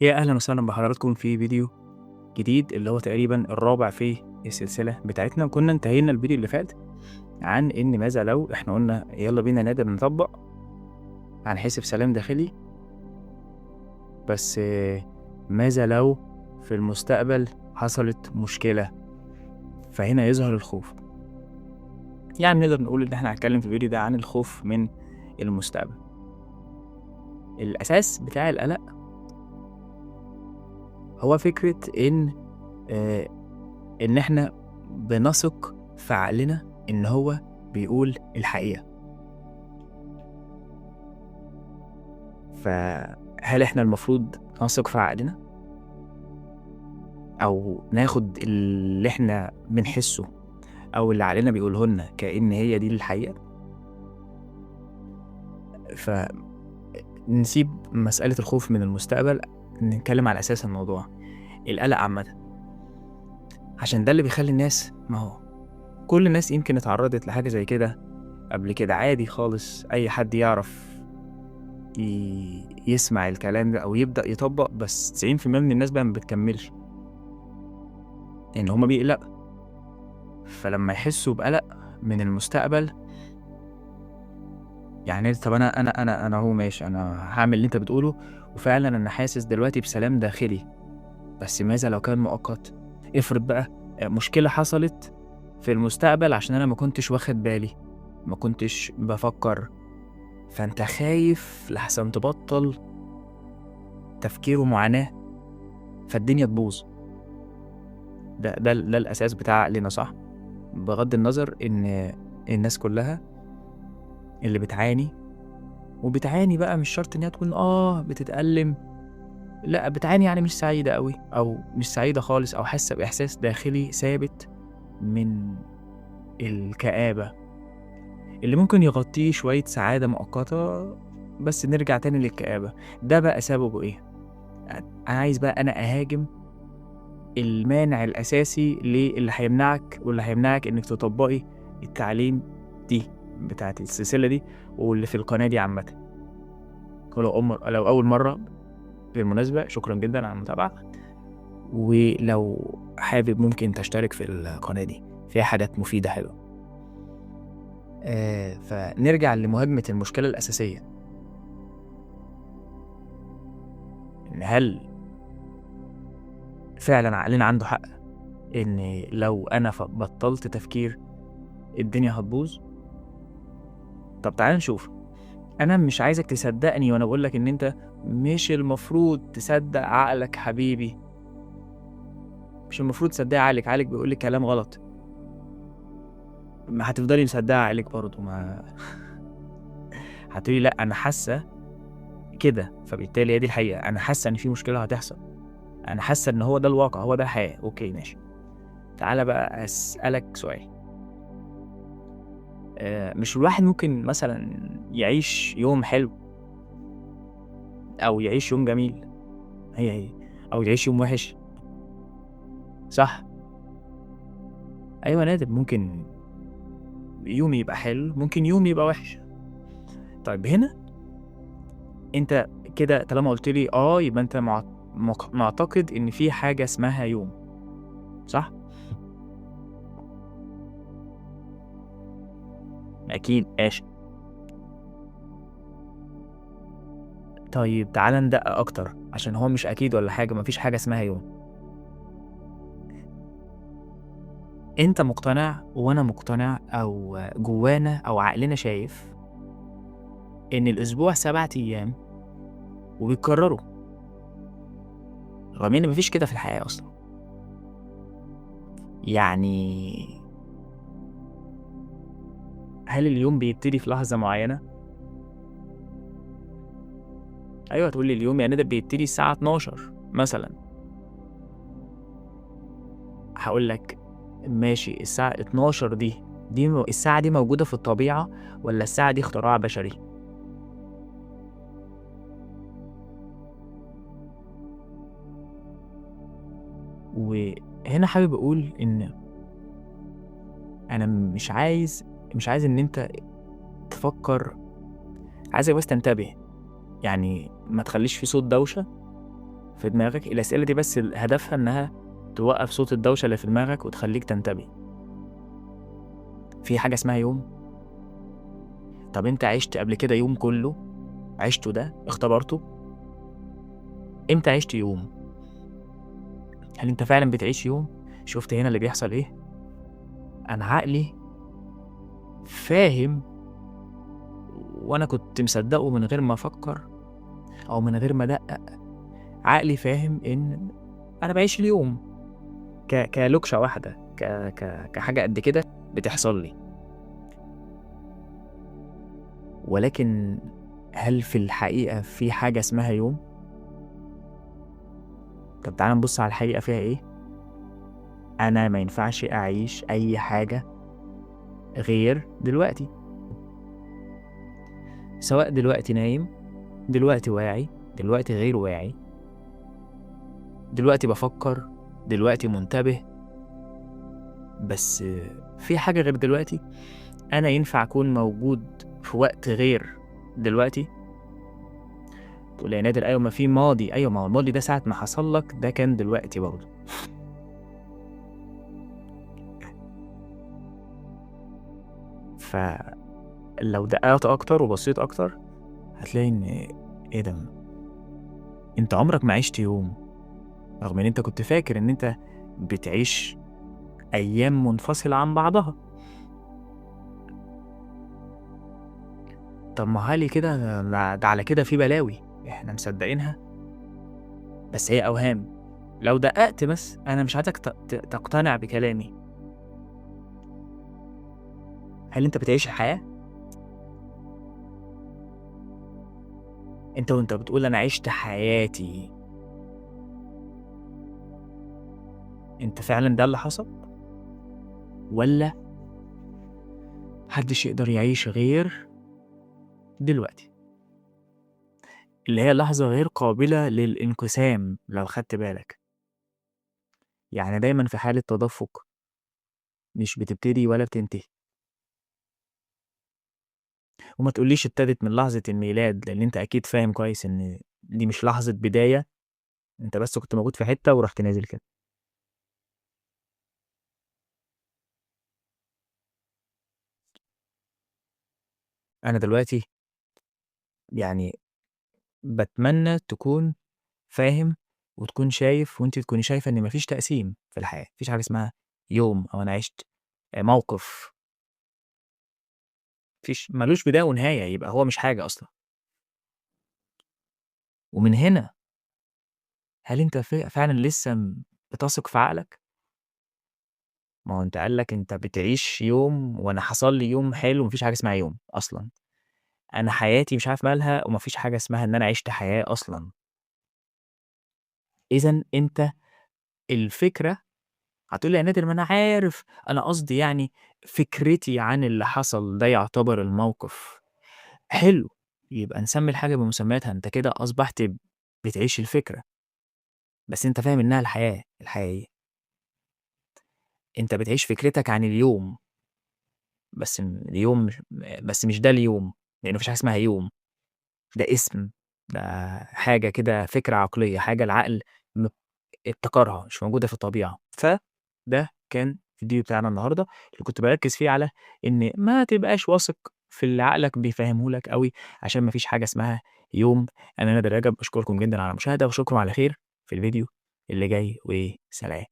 يا أهلا وسهلا بحضراتكم في فيديو جديد اللي هو تقريبا الرابع في السلسلة بتاعتنا. كنا انتهينا الفيديو اللي فات عن إن ماذا لو إحنا قلنا يلا بينا نقدر نطبق هنحس بسلام داخلي، بس ماذا لو في المستقبل حصلت مشكلة؟ فهنا يظهر الخوف. يعني نقدر نقول إن إحنا هنتكلم في الفيديو ده عن الخوف من المستقبل. الأساس بتاع القلق هو فكرة آه، إن إحنا بنثق في عقلنا إن هو بيقول الحقيقة. فهل إحنا المفروض نثق في عقلنا أو ناخد اللي إحنا بنحسه أو اللي عقلنا بيقوله لنا كأن هي دي الحقيقة؟ فنسيب مسألة الخوف من المستقبل، نتكلم على أساس الموضوع القلق عامة، عشان ده اللي بيخلي الناس، ما هو كل الناس يمكن اتعرضت لحاجة زي كده قبل كده، عادي خالص. أي حد يعرف يسمع الكلام ده أو يبدأ يطبق، بس 90% من الناس بقى ما بتكملش، إن هما بيقلقوا. فلما يحسوا بقلق من المستقبل، يعني طب أنا هو ماشي، أنا هعمل اللي أنت بتقوله، وفعلا أنا حاسس دلوقتي بسلام داخلي، بس ماذا لو كان مؤقت؟ افرض بقى مشكلة حصلت في المستقبل عشان أنا ما كنتش واخد بالي، ما كنتش بفكر، فأنت خايف لحسن تبطل تفكير ومعاناة فالدنيا تبوظ. ده الأساس بتاع عقلنا، صح؟ بغض النظر إن الناس كلها اللي بتعاني بقى مش شرط إنها تكون بتتألم، لأ بتعاني، يعني مش سعيدة أوي أو مش سعيدة خالص، أو حاسة بإحساس داخلي ثابت من الكآبة اللي ممكن يغطيه شوية سعادة مؤقتة، بس نرجع تاني للكآبة. ده بقى سببه إيه؟ أنا عايز بقى أنا أهاجم المانع الأساسي اللي هيمنعك إنك تطبقي التعليم دي بتاعت السلسلة دي واللي في القناة دي عامة. لو أول مرة بالمناسبة، شكرا جدا على المتابعة، ولو حابب ممكن تشترك في القناة دي، فيها حاجات مفيدة حلوة. فنرجع لمهاجمة المشكلة الأساسية، إن هل فعلا عقلنا عنده حق إن لو أنا بطلت تفكير الدنيا هتبوظ؟ طب تعال نشوف. أنا مش عايزك تصدقني وأنا بقولك إن أنت مش المفروض تصدق عقلك حبيبي، مش المفروض تصدق عقلك بيقولك كلام غلط، ما هتفضلي مصدقة عقلك برضه، ما هتقولي لأ أنا حاسة كده، فبالتالي هي دي الحقيقة، أنا حاسة إن في مشكلة هتحصل، أنا حاسة إن هو ده الواقع، هو ده الحياة. أوكي ماشي، تعالى بقى أسألك سؤال. مش الواحد ممكن مثلا يعيش يوم حلو أو يعيش يوم جميل، هي أو يعيش يوم وحش، صح؟ أيوة نادر، ممكن يوم يبقى حلو، ممكن يوم يبقى وحش. طيب هنا أنت كده طالما قلت لي يبقى أنت معتقد إن في حاجة اسمها يوم، صح؟ أكيد ماشي. طيب تعالى ندقق أكتر، عشان هو مش أكيد ولا حاجة، مفيش حاجة اسمها يوم. أنت مقتنع وأنا مقتنع، أو جوانا أو عقلنا شايف إن الأسبوع 7 أيام وبيتكرروا، رغم إن مفيش كده في الحياة أصلا. يعني هل اليوم بيبتدي في لحظة معينة؟ أيوة تقولي اليوم يعني ده بيبتدي الساعة 12 مثلا، هقولك ماشي، الساعة 12 دي الساعة دي موجودة في الطبيعة ولا الساعة دي اختراع بشري؟ وهنا حابب أقول إن أنا مش عايز إن أنت تفكر، عايزك بس تنتبه، يعني ما تخليش في صوت دوشة في دماغك، الأسئلة دي بس هدفها إنها توقّف صوت الدوشة اللي في دماغك وتخلّيك تنتبه. في حاجة اسمها يوم؟ طَب أنت عِشت قبل كده يوم كُلّه، عِشته ده، اختبرته؟ إمتى عِشت يوم؟ هل أنت فعلًا بتعيش يوم؟ شُفت هنا اللي بيحصل إيه؟ أنا عقلي فاهم وأنا كنت مصدّقه من غير ما أفكّر أو من غير ما أدقّق، عقلي فاهم إن أنا باعيش اليوم كلوكشة واحدة، كحاجة قد كده بتحصل لي، ولكن هل في الحقيقة في حاجة اسمها يوم؟ طب تعالَ نبُص على الحقيقة فيها إيه، أنا ما ينفعش أعيش أي حاجة غير دلوقتي، سواء دلوقتي نايم، دلوقتي واعي، دلوقتي غير واعي، دلوقتي بافكّر، دلوقتي منتبه، بس في حاجة غير دلوقتي؟ أنا ينفع أكون موجود في وقت غير دلوقتي؟ تقول لي يا نادر أيوه ما في ماضي، أيوه ما هو الماضي ده ساعة ما حصل لك ده كان دلوقتي برضه. فلو دققت أكتر وبصيت أكتر هتلاقي إن إيه ده، أنت عمرك ما عِشت يوم، رغم إن أنت كنت فاكر إن أنت بتعيش أيام منفصلة عن بعضها. طب ما هالي كده ده على كده في بلاوي إحنا مصدقينها، بس هي أوهام. لو دققت بس أنا مش عايزك تقتنع بكلامي، هل أنت بتعيش الحياة؟ أنت وأنت بتقول أنا عِشت حياتي، أنت فعلًا ده اللي حصل؟ والّا ما حدش يقدر يعيش غير دلوقتي، اللي هي لحظة غير قابلة للانقسام لو خدت بالك، يعني دايمًا في حالة تدفق مش بتبتدي ولا بتنتهي، وما تقوليش ابتدت من لحظة الميلاد لأن أنت أكيد فاهم كويس إن دي مش لحظة بداية، أنت بس كنت موجود في حتة ورُحت نازل كده. أنا دلوقتي يعني باتمنى تكون فاهم وتكون شايف وأنتِ تكوني شايفة إن ما فيش تقسيم في الحياة، ما فيش حاجة اسمها يوم أو أنا عِشت موقف، ما لوش بداية ونهاية، يبقى هو مش حاجة أصلًا. ومن هنا هل أنت فعلًا لسه بتثق في عقلك؟ ما هو أنت قال لك أنت بتعيش يوم وأنا حصل لي يوم حلو وما فيش حاجة اسمها يوم أصلًا، أنا حياتي مش عارف مالها وما فيش حاجة اسمها إن أنا عِشت حياة أصلًا. إذًا أنت الفكرة هتقول لي يا نادر ما أنا عارف، أنا قصدي يعني فكرتي عن اللي حصل ده يعتبر الموقف. حلو، يبقى نسمّي الحاجة بمسمياتها، أنت كده أصبحت بتعيش الفكرة، بس أنت فاهم إنها الحياة الحقيقية، أنت بتعيش فكرتك عن اليوم، بس اليوم مش ده اليوم، لإن ما فيش حاجة اسمها يوم، ده اسم، ده حاجة كده فكرة عقلية، حاجة العقل م ابتكرها مش موجودة في الطبيعة. فده كان الفيديو بتاعنا النهارده، اللي كنت باركّز فيه على إن ما تبقاش واثق في اللي عقلك بيفهّمه لك أوي، عشان ما فيش حاجة اسمها يوم. أنا نادر رجب، باشكركم جدًا على المشاهدة وأشوفكم على خير في الفيديو اللي جاي وسلام.